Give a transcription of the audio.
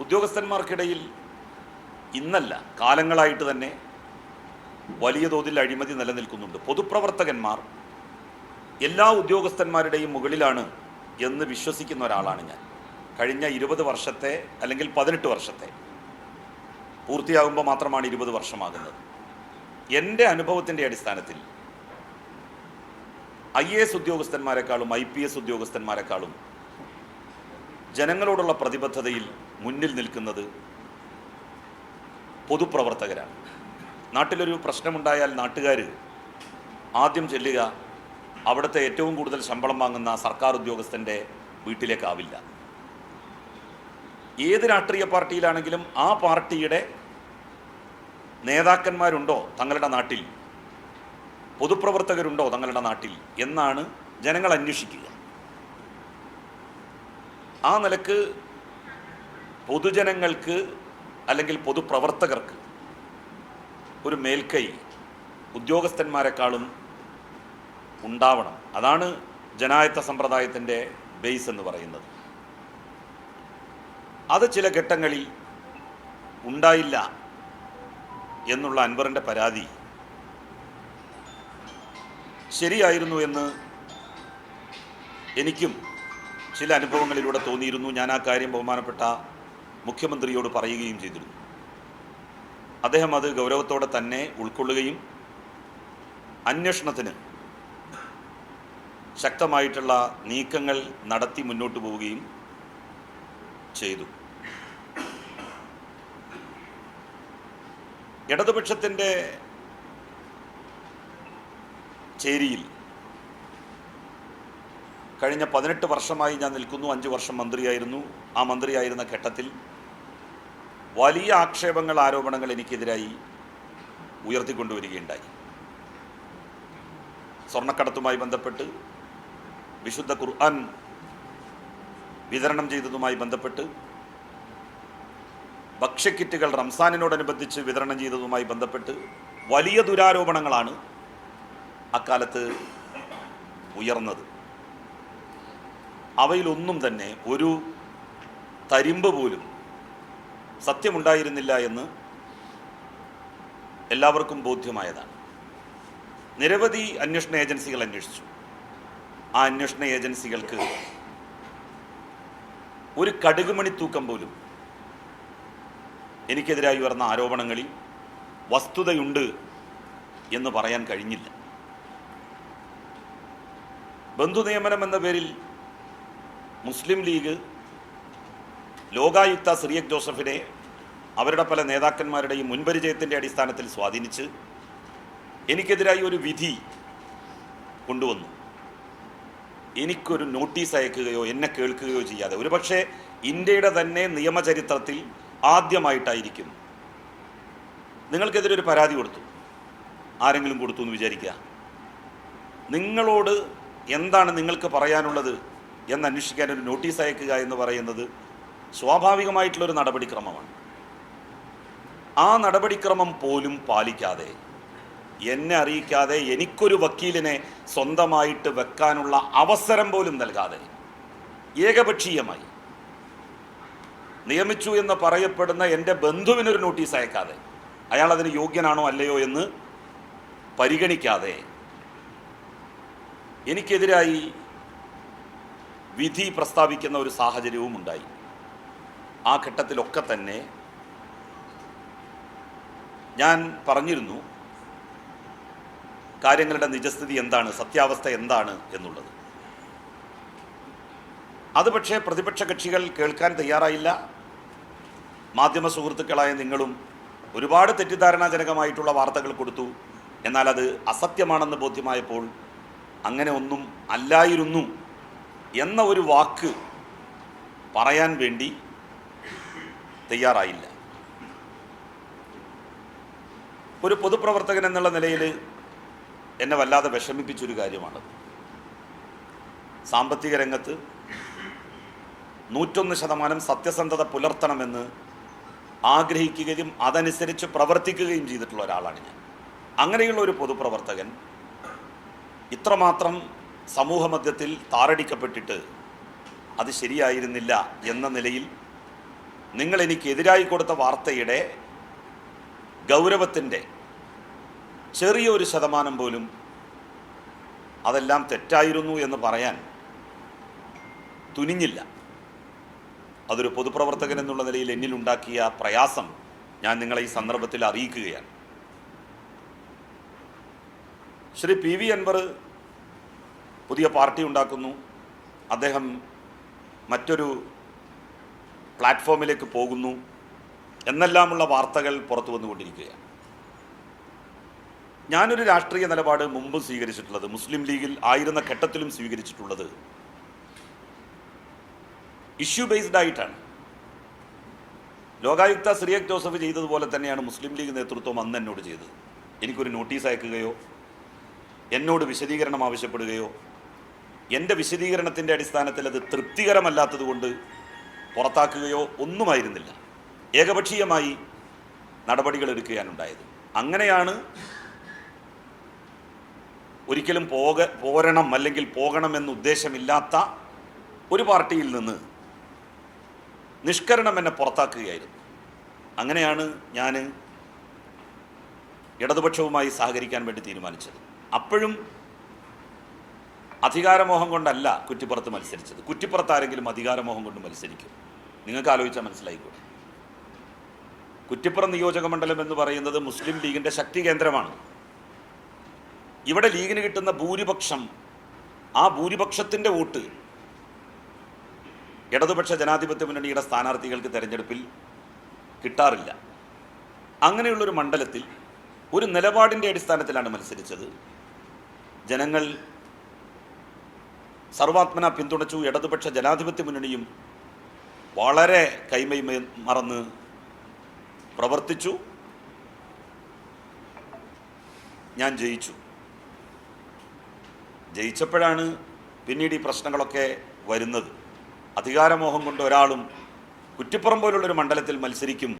ഉദ്യോഗസ്ഥന്മാർക്കിടയിൽ ഇന്നല്ല കാലങ്ങളായിട്ട് തന്നെ വലിയ തോതിൽ അഴിമതി നിലനിൽക്കുന്നുണ്ട്. പൊതുപ്രവർത്തകന്മാർ എല്ലാ ഉദ്യോഗസ്ഥന്മാരുടെയും മുകളിലാണ് എന്ന് വിശ്വസിക്കുന്ന ഒരാളാണ് ഞാൻ. കഴിഞ്ഞ 20 വർഷത്തെ അല്ലെങ്കിൽ 18 വർഷത്തെ പൂർത്തിയാകുമ്പോൾ മാത്രമാണ് 20 വർഷമാകുന്നത്. എൻ്റെ അനുഭവത്തിൻ്റെ അടിസ്ഥാനത്തിൽ IAS ഉദ്യോഗസ്ഥന്മാരെക്കാളും IPS ഉദ്യോഗസ്ഥന്മാരെക്കാളും ജനങ്ങളോടുള്ള പ്രതിബദ്ധതയിൽ മുന്നിൽ നിൽക്കുന്നത് പൊതുപ്രവർത്തകരാണ്. നാട്ടിലൊരു പ്രശ്നമുണ്ടായാൽ നാട്ടുകാർ ആദ്യം ചെല്ലുക അവിടുത്തെ ഏറ്റവും കൂടുതൽ ശമ്പളം വാങ്ങുന്ന സർക്കാർ ഉദ്യോഗസ്ഥൻ്റെ വീട്ടിലേക്കാവില്ല. ഏത് രാഷ്ട്രീയ പാർട്ടിയിലാണെങ്കിലും ആ പാർട്ടിയുടെ നേതാക്കന്മാരുണ്ടോ തങ്ങളുടെ നാട്ടിൽ, പൊതുപ്രവർത്തകരുണ്ടോ തങ്ങളുടെ നാട്ടിൽ എന്നാണ് ജനങ്ങൾ അന്വേഷിക്കുക. ആ നിലക്ക് പൊതുജനങ്ങൾക്ക് അല്ലെങ്കിൽ പൊതുപ്രവർത്തകർക്ക് ഒരു മേൽക്കൈ ഉദ്യോഗസ്ഥന്മാരെക്കാളും ഉണ്ടാവണം. അതാണ് ജനായത്ത സമ്പ്രദായത്തിൻ്റെ ബേസ് എന്ന് പറയുന്നത്. അത് ചില ഘട്ടങ്ങളിൽ ഉണ്ടായില്ല എന്നുള്ള അൻവറിൻ്റെ പരാതി ശരിയായിരുന്നു എന്ന് എനിക്കും ചില അനുഭവങ്ങളിലൂടെ തോന്നിയിരുന്നു. ഞാൻ ആ കാര്യം ബഹുമാനപ്പെട്ട മുഖ്യമന്ത്രിയോട് പറയുകയും ചെയ്തിരുന്നു. അദ്ദേഹം അത് ഗൗരവത്തോടെ തന്നെ ഉൾക്കൊള്ളുകയും അന്വേഷണത്തിന് ശക്തമായിട്ടുള്ള നീക്കങ്ങൾ നടത്തി മുന്നോട്ട് പോവുകയും ചെയ്തു. ഇടതുപക്ഷത്തിൻ്റെ ചേരിയിൽ കഴിഞ്ഞ 18 വർഷമായി ഞാൻ നിൽക്കുന്നു. 5 വർഷം മന്ത്രിയായിരുന്നു. ആ മന്ത്രിയായിരുന്ന ഘട്ടത്തിൽ വലിയ ആക്ഷേപങ്ങൾ, ആരോപണങ്ങൾ എനിക്കെതിരായി ഉയർത്തിക്കൊണ്ടുവരികയുണ്ടായി. സ്വർണ്ണക്കടത്തുമായി ബന്ധപ്പെട്ട്, വിശുദ്ധ ഖുർആൻ വിതരണം ചെയ്തതുമായി ബന്ധപ്പെട്ട്, ഭക്ഷ്യക്കിറ്റുകൾ റംസാനിനോടനുബന്ധിച്ച് വിതരണം ചെയ്തതുമായി ബന്ധപ്പെട്ട് വലിയ ദുരാരോപണങ്ങളാണ് അക്കാലത്ത് ഉയർന്നത്. അവയിലൊന്നും തന്നെ ഒരു തരിമ്പ് പോലും സത്യമുണ്ടായിരുന്നില്ല എന്ന് എല്ലാവർക്കും ബോധ്യമായതാണ്. നിരവധി അന്വേഷണ ഏജൻസികൾ അന്വേഷിച്ചു. ആ അന്വേഷണ ഏജൻസികൾക്ക് ഒരു കടുകുമണി തൂക്കം പോലും എനിക്കെതിരായി ഉയർന്ന ആരോപണങ്ങളിൽ വസ്തുതയുണ്ട് എന്ന് പറയാൻ കഴിഞ്ഞില്ല. ബന്ധുനിയമനം എന്ന പേരിൽ മുസ്ലിം ലീഗ് ലോകായുക്ത സിറിയക് ജോസഫിനെ അവരുടെ പല നേതാക്കന്മാരുടെയും മുൻപരിചയത്തിൻ്റെ അടിസ്ഥാനത്തിൽ സ്വാധീനിച്ച് എനിക്കെതിരായി ഒരു വിധി കൊണ്ടുവന്നു. എനിക്കൊരു നോട്ടീസ് അയക്കുകയോ എന്നെ കേൾക്കുകയോ ചെയ്യാതെ, ഒരുപക്ഷെ ഇന്ത്യയുടെ തന്നെ നിയമചരിത്രത്തിൽ ആദ്യമായിട്ടായിരിക്കും. നിങ്ങൾക്കെതിരെ ഒരു പരാതി കൊടുത്തു, ആരെങ്കിലും കൊടുത്തു എന്ന് വിചാരിക്കുക. നിങ്ങളോട് എന്താണ് നിങ്ങൾക്ക് പറയാനുള്ളത് എന്ന് അന്വേഷിക്കാൻ ഒരു നോട്ടീസ് അയക്കുക എന്ന് പറയുന്നത് സ്വാഭാവികമായിട്ടുള്ളൊരു നടപടിക്രമമാണ്. ആ നടപടിക്രമം പോലും പാലിക്കാതെ, എന്നെ അറിയിക്കാതെ, എനിക്കൊരു വക്കീലിനെ സ്വന്തമായിട്ട് വെക്കാനുള്ള അവസരം പോലും നൽകാതെ, ഏകപക്ഷീയമായി നിയമിച്ചു എന്ന് പറയപ്പെടുന്ന എൻ്റെ ബന്ധുവിനൊരു നോട്ടീസ് അയക്കാതെ, അയാൾ അതിന് യോഗ്യനാണോ അല്ലയോ എന്ന് പരിഗണിക്കാതെ എനിക്കെതിരായി വിധി പ്രസ്താവിക്കുന്ന ഒരു സാഹചര്യവും ഉണ്ടായി. ആ ഘട്ടത്തിലൊക്കെ തന്നെ ഞാൻ പറഞ്ഞിരുന്നു കാര്യങ്ങളുടെ നിജസ്ഥിതി എന്താണ്, സത്യാവസ്ഥ എന്താണ് എന്നുള്ളത്. അത് പക്ഷേ പ്രതിപക്ഷ കക്ഷികൾ കേൾക്കാൻ തയ്യാറായില്ല. മാധ്യമ സുഹൃത്തുക്കളായ നിങ്ങളും ഒരുപാട് തെറ്റിദ്ധാരണാജനകമായിട്ടുള്ള വാർത്തകൾ കൊടുത്തു. എന്നാൽ അത് അസത്യമാണെന്ന് ബോധ്യമായപ്പോൾ അങ്ങനെ ഒന്നും അല്ലായിരുന്നു എന്ന ഒരു വാക്ക് പറയാൻ വേണ്ടി തയ്യാറായില്ല. ഒരു പൊതുപ്രവർത്തകൻ എന്നുള്ള നിലയിൽ എന്നെ വല്ലാതെ വിഷമിപ്പിച്ചൊരു കാര്യമാണ്. സാമ്പത്തിക രംഗത്ത് 101% സത്യസന്ധത പുലർത്തണമെന്ന് ആഗ്രഹിക്കുകയും അതനുസരിച്ച് പ്രവർത്തിക്കുകയും ചെയ്തിട്ടുള്ള ഒരാളാണ് ഞാൻ. അങ്ങനെയുള്ള ഒരു പൊതുപ്രവർത്തകൻ ഇത്രമാത്രം സമൂഹമധ്യത്തിൽ താറടിക്കപ്പെട്ടിട്ട് അത് ശരിയായിരുന്നില്ല എന്ന നിലയിൽ നിങ്ങൾ എനിക്കെതിരായി കൊടുത്ത വാർത്തയുടെ ഗൗരവത്തിൻ്റെ ചെറിയൊരു ശതമാനം പോലും അതെല്ലാം തെറ്റായിരുന്നു എന്ന് പറയാൻ തുനിഞ്ഞില്ല. അതൊരു പൊതുപ്രവർത്തകൻ എന്നുള്ള നിലയിൽ എന്നിലുണ്ടാക്കിയ പ്രയാസം ഞാൻ നിങ്ങളെ ഈ സന്ദർഭത്തിൽ അറിയിക്കുകയാണ്. ശ്രീ പി വി അൻവർ പുതിയ പാർട്ടി ഉണ്ടാക്കുന്നു, അദ്ദേഹം മറ്റൊരു പ്ലാറ്റ്ഫോമിലേക്ക് പോകുന്നു എന്നെല്ലാമുള്ള വാർത്തകൾ പുറത്തു വന്നുകൊണ്ടിരിക്കുകയാണ്. ഞാനൊരു രാഷ്ട്രീയ നിലപാട് മുമ്പ് സ്വീകരിച്ചിട്ടുള്ളത്, മുസ്ലിം ലീഗിൽ ആയിരുന്ന ഘട്ടത്തിലും സ്വീകരിച്ചിട്ടുള്ളത് ഇഷ്യൂ ബേസ്ഡ് ആയിട്ടാണ്. ലോകായുക്ത സിറിയക് ജോസഫ് ചെയ്തതുപോലെ തന്നെയാണ് മുസ്ലിം ലീഗ് നേതൃത്വം അന്ന് എന്നോട് ചെയ്തത്. എനിക്കൊരു നോട്ടീസ് അയക്കുകയോ എന്നോട് വിശദീകരണം ആവശ്യപ്പെടുകയോ എൻ്റെ വിശദീകരണത്തിൻ്റെ അടിസ്ഥാനത്തിൽ അത് തൃപ്തികരമല്ലാത്തതുകൊണ്ട് പുറത്താക്കുകയോ ഒന്നുമായിരുന്നില്ല. ഏകപക്ഷീയമായി നടപടികൾ എടുക്കുകയാണുണ്ടായത്. അങ്ങനെയാണ് ഒരിക്കലും പോരണം അല്ലെങ്കിൽ പോകണമെന്ന് ഉദ്ദേശമില്ലാത്ത ഒരു പാർട്ടിയിൽ നിന്ന് നിഷ്കരണം എന്നെ പുറത്താക്കുകയായിരുന്നു. അങ്ങനെയാണ് ഞാൻ ഇടതുപക്ഷവുമായി സഹകരിക്കാൻ വേണ്ടി തീരുമാനിച്ചത്. അപ്പോഴും അധികാരമോഹം കൊണ്ടല്ല കുറ്റിപ്പുറത്ത് മത്സരിച്ചത്. കുറ്റിപ്പുറത്ത് ആരെങ്കിലും അധികാരമോഹം കൊണ്ട് മത്സരിക്കും? നിങ്ങൾക്ക് ആലോചിച്ചാൽ മനസ്സിലായിക്കോട്ടെ. കുറ്റിപ്പുറം നിയോജക മണ്ഡലം എന്ന് പറയുന്നത് മുസ്ലിം ലീഗിൻ്റെ ശക്തി കേന്ദ്രമാണ്. ഇവിടെ ലീഗിന് കിട്ടുന്ന ഭൂരിപക്ഷം, ആ ഭൂരിപക്ഷത്തിൻ്റെ വോട്ട് ഇടതുപക്ഷ ജനാധിപത്യ മുന്നണിയുടെ സ്ഥാനാർത്ഥികൾക്ക് തെരഞ്ഞെടുപ്പിൽ കിട്ടാറില്ല. അങ്ങനെയുള്ളൊരു മണ്ഡലത്തിൽ ഒരു നിലപാടിൻ്റെ അടിസ്ഥാനത്തിലാണ് മത്സരിച്ചത്. ജനങ്ങൾ സർവാത്മന പിന്തുണച്ചു. ഇടതുപക്ഷ ജനാധിപത്യ മുന്നണിയും വളരെ കൈമൈ മറന്ന് പ്രവർത്തിച്ചു. ഞാൻ ജയിച്ചപ്പോഴാണ് പിന്നീട് ഈ പ്രശ്നങ്ങളൊക്കെ വരുന്നത്. അധികാരമോഹം കൊണ്ട് ഒരാളും കുറ്റിപ്പുറം പോലുള്ളൊരു മണ്ഡലത്തിൽ മത്സരിക്കും